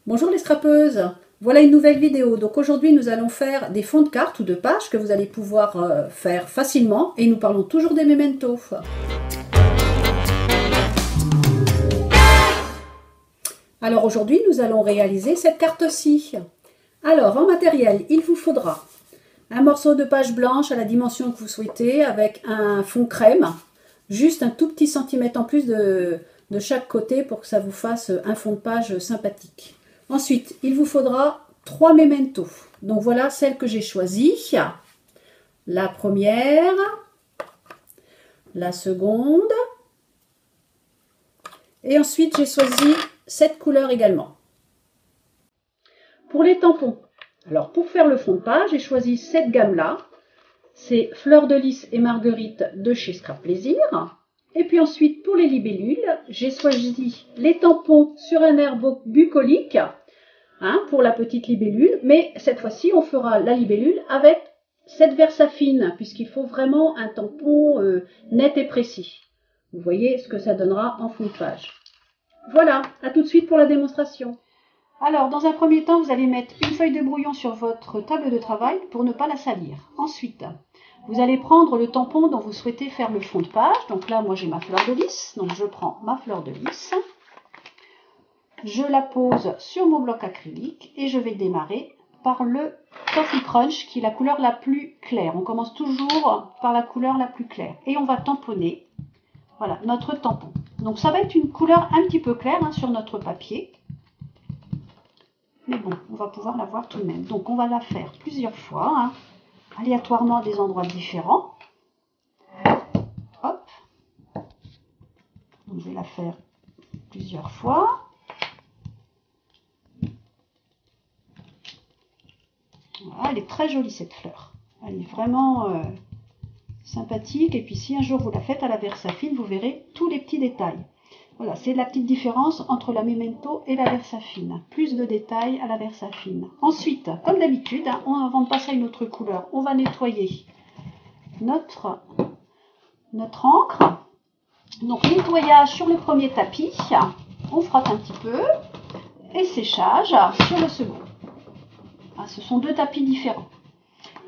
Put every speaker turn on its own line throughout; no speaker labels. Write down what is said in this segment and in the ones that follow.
Bonjour les scrapeuses, voilà une nouvelle vidéo. Donc aujourd'hui nous allons faire des fonds de cartes ou de pages que vous allez pouvoir faire facilement et nous parlons toujours des mémentos. Alors aujourd'hui nous allons réaliser cette carte-ci. Alors en matériel il vous faudra un morceau de page blanche à la dimension que vous souhaitez avec un fond crème, juste un tout petit centimètre en plus de chaque côté pour que ça vous fasse un fond de page sympathique. Ensuite, il vous faudra 3 mémentos. Donc voilà celle que j'ai choisie. La première, la seconde, et ensuite j'ai choisi cette couleur également. Pour les tampons, alors pour faire le fond de page, j'ai choisi cette gamme-là. C'est Fleur de Lys et Marguerite de chez Scrap Plaisir. Et puis ensuite, pour les libellules, j'ai choisi les tampons sur un air bucolique, pour la petite libellule. Mais cette fois-ci, on fera la libellule avec cette Versafine, puisqu'il faut vraiment un tampon net et précis. Vous voyez ce que ça donnera en fond de page. Voilà, à tout de suite pour la démonstration. Alors, dans un premier temps, vous allez mettre une feuille de brouillon sur votre table de travail pour ne pas la salir. Ensuite, vous allez prendre le tampon dont vous souhaitez faire le fond de page. Donc là, moi j'ai ma fleur de lys. Donc je prends ma fleur de lys. Je la pose sur mon bloc acrylique et je vais démarrer par le Toffee Crunch qui est la couleur la plus claire. On commence toujours par la couleur la plus claire. Et on va tamponner, voilà, notre tampon. Donc ça va être une couleur un petit peu claire sur notre papier. Mais bon, on va pouvoir la voir tout de même. Donc on va la faire plusieurs fois, aléatoirement à des endroits différents. Hop. Donc je vais la faire plusieurs fois. Voilà, elle est très jolie cette fleur. Elle est vraiment sympathique. Et puis si un jour vous la faites à la Versafine, vous verrez tous les petits détails. Voilà, c'est la petite différence entre la Memento et la Versafine. Plus de détails à la Versafine. Ensuite, comme d'habitude, avant de passer à une autre couleur, on va nettoyer notre encre. Donc nettoyage sur le premier tapis, on frotte un petit peu, et séchage sur le second. Ce sont deux tapis différents.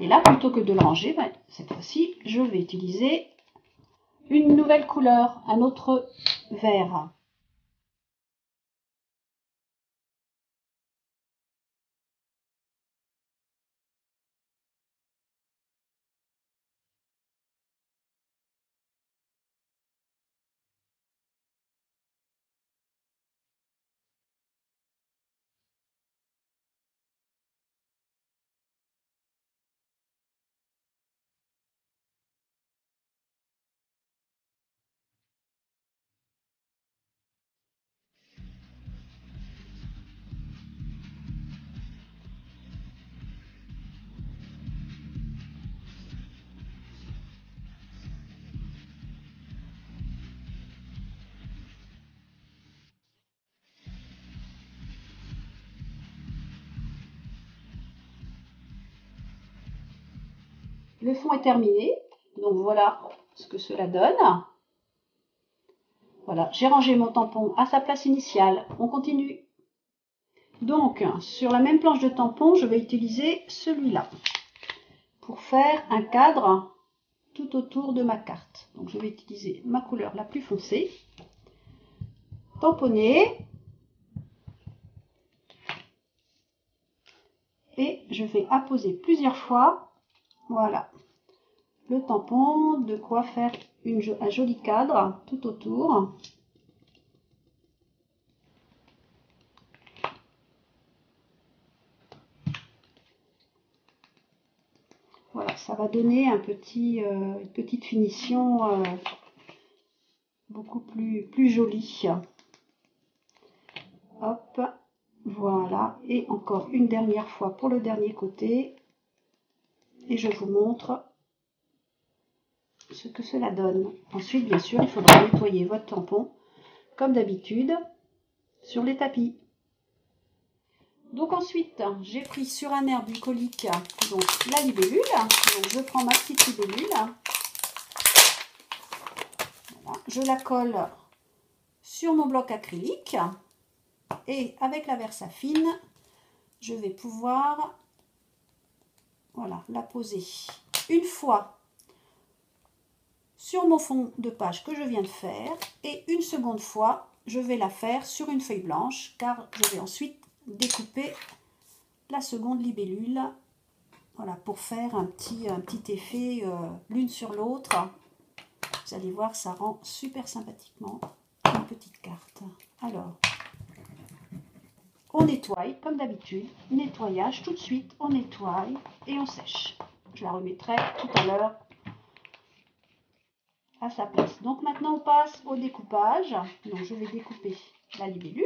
Et là, plutôt que de le ranger, cette fois-ci, je vais utiliser une nouvelle couleur, un autre vert. Le fond est terminé, donc voilà ce que cela donne. Voilà, j'ai rangé mon tampon à sa place initiale. On continue. Donc, sur la même planche de tampon, je vais utiliser celui-là pour faire un cadre tout autour de ma carte. Donc, je vais utiliser ma couleur la plus foncée, tamponner, et je vais apposer plusieurs fois, voilà, le tampon, de quoi faire un joli cadre tout autour. Voilà, ça va donner une petite finition beaucoup plus jolie. Hop, voilà, et encore une dernière fois pour le dernier côté. Et je vous montre ce que cela donne. Ensuite, bien sûr, il faudra nettoyer votre tampon, comme d'habitude, sur les tapis. Donc ensuite, j'ai pris sur un air bucolique donc la libellule. Donc je prends ma petite libellule. Voilà, je la colle sur mon bloc acrylique. Et avec la Versafine, je vais pouvoir, voilà, la poser une fois sur mon fond de page que je viens de faire et une seconde fois, je vais la faire sur une feuille blanche car je vais ensuite découper la seconde libellule. Voilà, pour faire un petit effet l'une sur l'autre. Vous allez voir, ça rend super sympathiquement une petite carte. Alors, on nettoie comme d'habitude. Nettoyage, tout de suite, on nettoie et on sèche. Je la remettrai tout à l'heure à sa place. Donc maintenant, on passe au découpage. Donc, je vais découper la libellule.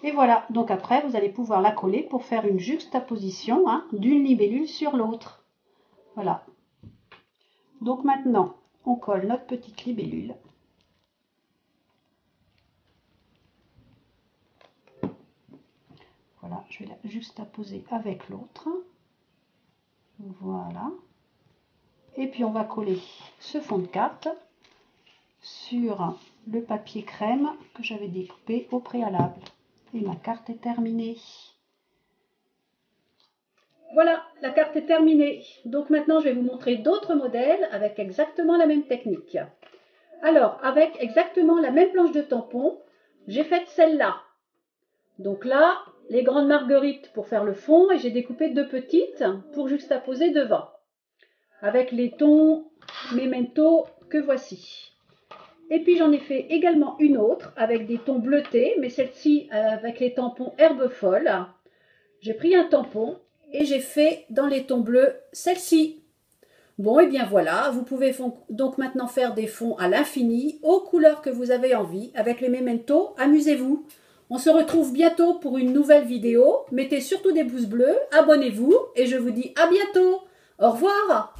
Et voilà, donc après, vous allez pouvoir la coller pour faire une juxtaposition d'une libellule sur l'autre. Voilà. Donc maintenant, on colle notre petite libellule. Voilà, je vais la juxtaposer avec l'autre. Voilà. Et puis on va coller ce fond de carte sur le papier crème que j'avais découpé au préalable. Et ma carte est terminée. Voilà, la carte est terminée. Donc maintenant, je vais vous montrer d'autres modèles avec exactement la même technique. Alors, avec exactement la même planche de tampon, j'ai fait celle-là. Donc là, les grandes marguerites pour faire le fond et j'ai découpé deux petites pour juxtaposer devant. Avec les tons Memento que voici. Et puis j'en ai fait également une autre avec des tons bleutés, mais celle-ci avec les tampons herbe folle. J'ai pris un tampon et j'ai fait dans les tons bleus celle-ci. Bon, et bien voilà, vous pouvez donc maintenant faire des fonds à l'infini, aux couleurs que vous avez envie, avec les Memento. Amusez-vous. On se retrouve bientôt pour une nouvelle vidéo. Mettez surtout des pouces bleus, abonnez-vous et je vous dis à bientôt. Au revoir.